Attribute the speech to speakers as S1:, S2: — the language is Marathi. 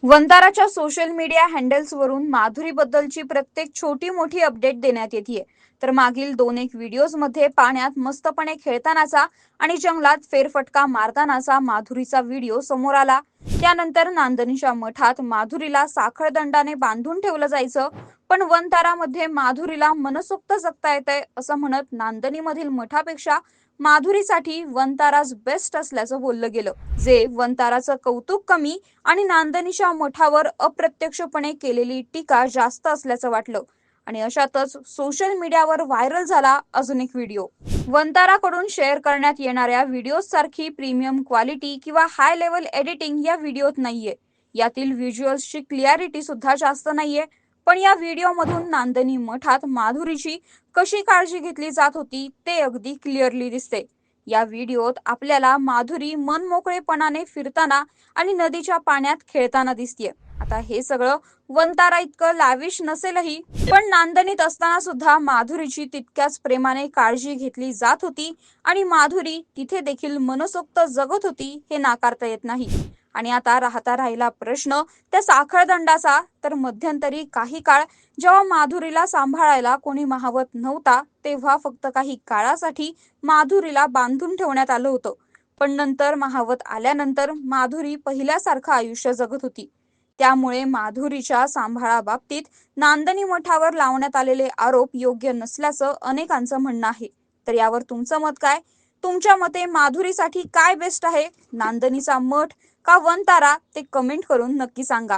S1: वंताराच्या सोशल मीडिया हँडल्सवरून माधुरीबद्दलची प्रत्येक छोटी मोठी अपडेट देण्यात येते. तर मागील 2-1 व्हिडिओजमध्ये पाण्यात मस्तपणे खेळतानाचा आणि जंगलात फेरफटका मारतानाचा माधुरीचा व्हिडिओ समोर आला. त्यानंतर नांदणीच्या मठात माधुरीला साखळदंडाने बांधून ठेवलं जायचं, पण वनतारामध्ये माधुरीला मनसोक्त जगता येतंय असं म्हणत नांदणीमधील मठापेक्षा माधुरीसाठी वनताराच बेस्ट असल्याचं बोललं गेलं. जे वनताराचं कौतुक कमी आणि नांदणीच्या मठावर अप्रत्यक्षपणे केलेली टीका जास्त असल्याचं वाटलं. आणि अशातच सोशल मीडियावर व्हायरल झाला अजून एक व्हिडिओ. वंताराकडून शेअर करण्यात येणाऱ्या व्हिडिओज सारखी प्रीमियम क्वालिटी किंवा हाय लेवल एडिटिंग या व्हिडिओत नाहीये. यातील व्हिज्युअल्सची क्लिअरिटी सुद्धा जास्त नाहीये. पण या व्हिडिओमधून नांदणी मठात माधुरीची कशी काळजी घेतली जात होती ते अगदी क्लिअरली दिसते. या व्हिडिओत आपल्याला माधुरी मनमोकळेपणाने फिरताना आणि नदीच्या पाण्यात खेळताना दिसतीये. आता हे सगळं वनतारा इतकं लाविश नसेलही, पण नांदणीत असताना सुद्धा माधुरीची तितक्याच प्रेमाने काळजी घेतली जात होती आणि माधुरी तिथे देखील मनसोक्त जगत होती हे नाकारता येत नाही. आणि आता राहिला प्रश्न त्या साखळदंडाचा. तर मध्यंतरी काही काळ जेव्हा माधुरीला सांभाळायला कोणी माहवत नव्हता, तेव्हा फक्त काही काळासाठी माधुरीला बांधून ठेवण्यात आलं होतं. पण नंतर माहवत आल्यानंतर माधुरी पहिल्यासारखं आयुष्य जगत होती. त्यामुळे माधुरीच्या सांभाळाबाबतीत नांदणी मठावर लावण्यात आलेले आरोप योग्य नसल्याचं अनेकांचं म्हणणं आहे. तर यावर तुमचं मत काय? तुमच्या मते माधुरीसाठी काय बेस्ट आहे, नांदणीचा मठ का वनतारा? ते कमेंट करून नक्की सांगा.